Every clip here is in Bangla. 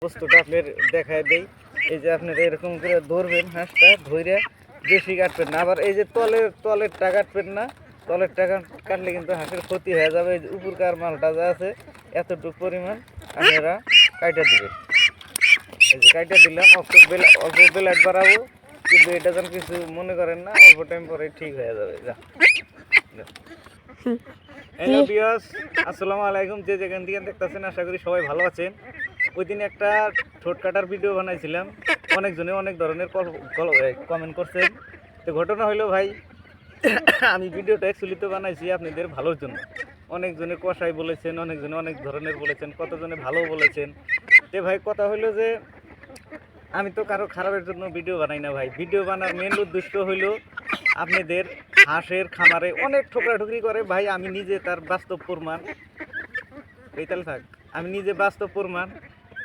বস্তুটা আপনার দেখায় দেই। এই যে আপনারা এরকম করে ধরবেন, হাঁসটা ধরে বেশি কাটবেন না, আবার এই যে তলেরটা কাটবেন না। তলেরটা কাটলে কিন্তু হাঁসের ক্ষতি হয়ে যাবে। এই যে উপরকার মালটা যা আছে এতটুকু পরিমাণ আপনারা কাইটা দিবেন। এই যে কাইটা দিলাম, অল্প বেলাট বাড়াবো, কিন্তু এটা যেন কিছু মনে করেন না, অল্প টাইম পরে ঠিক হয়ে যাবে। যা হ্যালো বিয়স, আসসালামু আলাইকুম। যে যেখান থেকে দেখতেছেন আশা করি সবাই ভালো আছেন। ওই দিন একটা ঠোঁট কাটার ভিডিও বানাইছিলাম, অনেকজনে অনেক ধরনের কমেন্ট করছেন। তো ঘটনা হলো ভাই, আমি ভিডিওটা অ্যাকচুয়ালি তো বানাইছি আপনাদের ভালোর জন্য। অনেকজনে কষাই বলেছেন, অনেকজনে অনেক ধরনের বলেছেন, কতজনে ভালো বলেছেন। তো ভাই কথা হলো যে আমি তো কারো খারাপের জন্য ভিডিও বানাই না ভাই। ভিডিও বানার মেন উদ্দেশ্য হইল আপনাদের হাঁসের খামারে অনেক ঠোকরাঠুকরি করে ভাই, আমি নিজে তার বাস্তব প্রমাণ। এইটাল থাক, আমি নিজে বাস্তব প্রমাণ।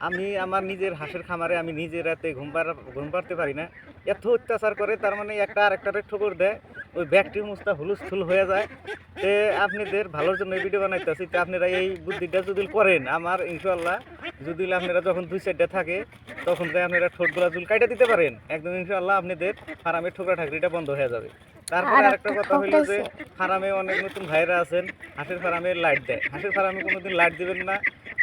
আমি আমার নিজের হাঁসের খামারে আমি নিজে রাতে ঘুম পাড়তে পারি না, এত অত্যাচার করে। তার মানে একটা আর একটারে ঠোকর দেয়, ওই ব্যাগটি মুস্তা হুলুস্থুল হয়ে যায়। তে আপনাদের ভালোর জন্য ভিডিও বানাইতেছি। তো আপনারা এই বুদ্ধিটা যদি করেন, আমার ইনশাল্লাহ যদি আপনারা যখন 2-4টা থাকে তখন তাই আপনারা ঠোঁটগুলা চুল কাইটা দিতে পারেন, একদম ইনশাল্লাহ আপনাদের ফার্মের ঠোকরা ঠাকরিটা বন্ধ হয়ে যাবে। তারপরে আরেকটা কথা হইলো যে ফার্মে অনেক নতুন ভাইরা আছেন, হাঁসের ফার্মে লাইট দেয়। হাঁসের ফার্মে কোনোদিন লাইট দিবেন না,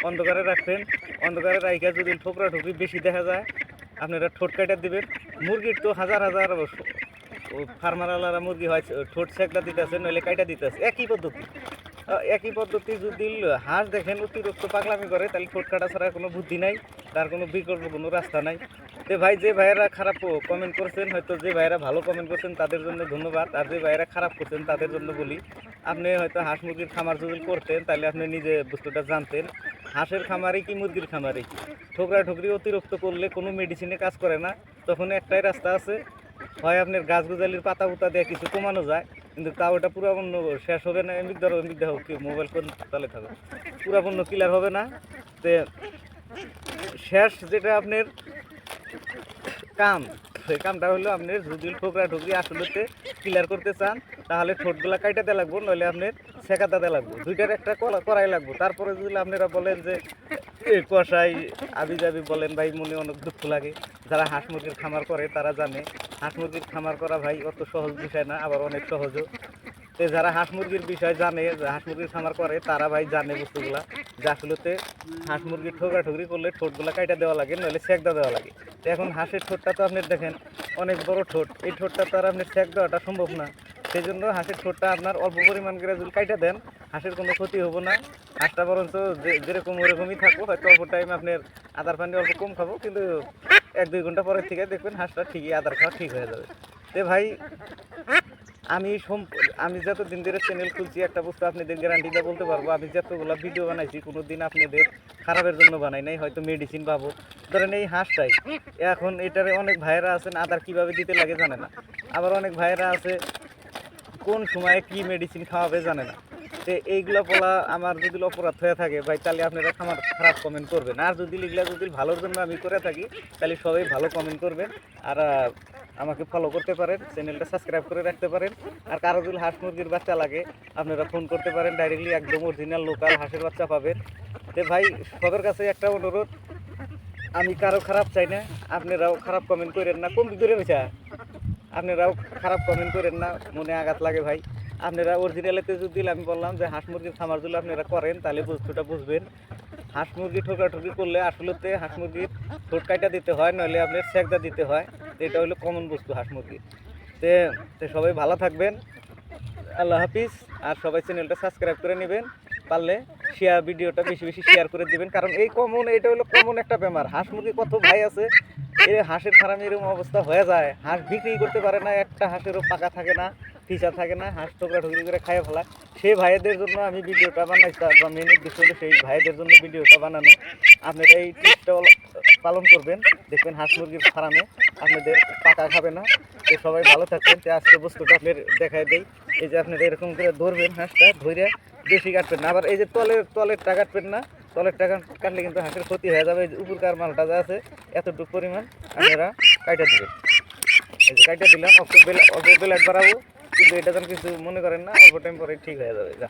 অন্ধকারে রাখবেন। অন্ধকারে রাইখা যদি ঠোকরা ঠুকরি বেশি দেখা যায় আপনারা ঠোঁট কাটা দিবেন। মুরগির তো হাজার হাজার ফার্মারওয়ালারা মুরগি হয় ঠোঁট সেকটা দিতেছে, নইলে কাইটা দিতেছে। একই পদ্ধতি যদি হাঁস দেখেন অতিরিক্ত পাগলামি করে, তাহলে ঠোঁট কাটা ছাড়া কোনো বুদ্ধি নাই, তার কোনো বিকল্প কোনো রাস্তা নাই। তো ভাই, যে ভাইয়েরা খারাপ কমেন্ট করছেন, হয়তো যে ভাইয়েরা ভালো কমেন্ট করছেন তাদের জন্য ধন্যবাদ। আর যে ভাইয়েরা খারাপ করছেন তাদের জন্য বলি, আপনি হয়তো হাঁস মুরগির খামার যদি করতেন তাহলে আপনি নিজে বস্তুটা জানতেন হাঁসের খামারে কি মুরগির খামারে কি। ঠোকরা ঠুকরি অতিরিক্ত করলে কোনো মেডিসিনে কাজ করে না। তখন একটাই রাস্তা আছে, হয় আপনার গাছ গুজালির পাতা পুতা দিয়ে কিছু কমানো যায়, কিন্তু তাও ওটা পুরাপূর্ণ শেষ হবে না। এমনি ধরো হোক কি মোবাইল কোন তালে থাকো, পুরাপূর্ণ ক্লিয়ার হবে না। তে শেষ যেটা আপনার কাম, সেই কামটা হলো আপনার যদি ঠোকরা ঠুকরি আসলেতে ক্লিয়ার করতে চান তাহলে ঠোঁটগুলা কাইটাতে লাগবো, নইলে আপনার শেখাতে লাগবো। দুইটার একটা করাই লাগবো। তারপরে যদি আপনারা বলেন যে কষাই আবি যাবি বলেন, ভাই মনে অনেক দুঃখ লাগে। যারা হাঁস মুরগির খামার করে তারা জানে হাঁস মুরগির খামার করা ভাই অত সহজ বিষয় না, আবার অনেক সহজও। তো যারা হাঁস মুরগির বিষয় জানে, হাঁস মুরগির খামার করে, তারা ভাই জানে বস্তুগুলা যে আসলেতে হাঁস মুরগির ঠোকরি করলে ঠোঁটগুলা কাইটা দেওয়া লাগে, নইলে সেকদা দেওয়া লাগে। তো এখন হাঁসের ঠোঁটটা তো আপনি দেখেন অনেক বড় ঠোঁট, এই ঠোঁটটা তো আর আপনার সেক দেওয়াটা সম্ভব না। সেই জন্য হাঁসের ঠোঁটটা আপনার অল্প পরিমাণ করে যদি কাইটা দেন, হাঁসের কোনো ক্ষতি হবো না। হাঁসটা বরঞ্চ যেরকম ওরকমই থাকবো, হয়তো অল্প টাইম আপনার আদার পানি অল্প কম খাবো, কিন্তু 1-2 ঘন্টা পরের থেকে দেখবেন হাঁসটা ঠিকই আদার খাওয়া ঠিক হয়ে যাবে। তো ভাই, আমি যতদিন ধরে চ্যানেল খুলছি একটা বস্তু আপনাদের গ্যারান্টিটা বলতে পারবো, আমি যতগুলো ভিডিও বানাইছি কোনো দিন আপনাদের খারাপের জন্য বানাই নাই, হয়তো মেডিসিন পাবো। ধরেন এই হাঁসটাই এখন এটারে অনেক ভাইয়েরা আছেন আদার কীভাবে দিতে লাগে জানে না, আবার অনেক ভাইয়েরা আছে কোন সময়ে কি মেডিসিন খাওয়াবে জানে না। তো এইগুলো বলা আমার যদি অপরাধ হয়ে থাকে ভাই, তাহলে আপনারা আমার খারাপ কমেন্ট করবেন। আর যদি লিখলে যদি ভালোর জন্য আমি করে থাকি তাহলে সবাই ভালো কমেন্ট করবেন। আর আমাকে ফলো করতে পারেন, চ্যানেলটা সাবস্ক্রাইব করে রাখতে পারেন। আর কারো যদি হাঁস মুরগির বাচ্চা লাগে আপনারা ফোন করতে পারেন, ডাইরেক্টলি একদম অরিজিনাল লোকাল হাঁসের বাচ্চা পাবেন। তো ভাই, সবার কাছে একটা অনুরোধ, আমি কারো খারাপ চাই না, আপনারাও খারাপ কমেন্ট করেন না। কম দূরে বেছা আপনারাও খারাপ কমেন্ট করেন না, মনে আঘাত লাগে ভাই। আপনারা অরিজিনালিতে যদি আমি বললাম যে হাঁস মুরগির খামার যদি আপনারা করেন তাহলে বস্তুটা বুঝবেন। হাঁস মুরগি ঠোকরাঠুকি করলে আসলেতে হাঁস মুরগির ঠোঁট কাইটা দিতে হয়, নইলে আপনার সেকদা দিতে হয়। এটা হলো কমন বস্তু হাঁস মুরগির। তো সবাই ভালো থাকবেন, আল্লাহ হাফিজ। আর সবাই চ্যানেলটা সাবস্ক্রাইব করে নেবেন, পারলে ভিডিওটা বেশি বেশি শেয়ার করে দিবেন। কারণ এটা হলো কমন একটা বেমার। হাঁস মুরগি কত ভাই আছে, এই হাঁসের ফার্মে এরকম অবস্থা হয়ে যায়, হাঁস বিক্রি করতে পারে না, একটা হাঁসেরও পাকা থাকে না, ফিসা থাকে না, হাঁস ঠোকরা ঠুকরি করে খাইয়ে ফেলায়। সেই ভাইদের জন্য আমি ভিডিওটা বানাইছি, বা মেন উদ্দেশ্য হলো সেই ভাইদের জন্য ভিডিওটা বানানো। আপনারা এই টিপসটা পালন করবেন, দেখবেন হাঁস মুরগির ফার্মে আপনাদের পাকা খাবে না। তো সবাই ভালো থাকবেন। তো আজকে বস্তুটা আপনার দেখায় দেই। এই যে আপনারা এরকম করে ধরবেন, হাঁসটা ধরে বেশি কাটবেন না, আবার এই যে তলেরটা কাটবেন না। তলেরটা কাটলে কিন্তু হাঁসের ক্ষতি হয়ে যাবে। এই যে উপরকার মালটা যা আছে এতটুকু পরিমাণ আপনারা কাইটা দেবেন। এই যে কাইটা দিলাম, অল্প বেলাট বাড়াবো, কিন্তু এটা যেন কিছু মনে করেন না, অল্প টাইম পরে ঠিক হয়ে যাবে। যা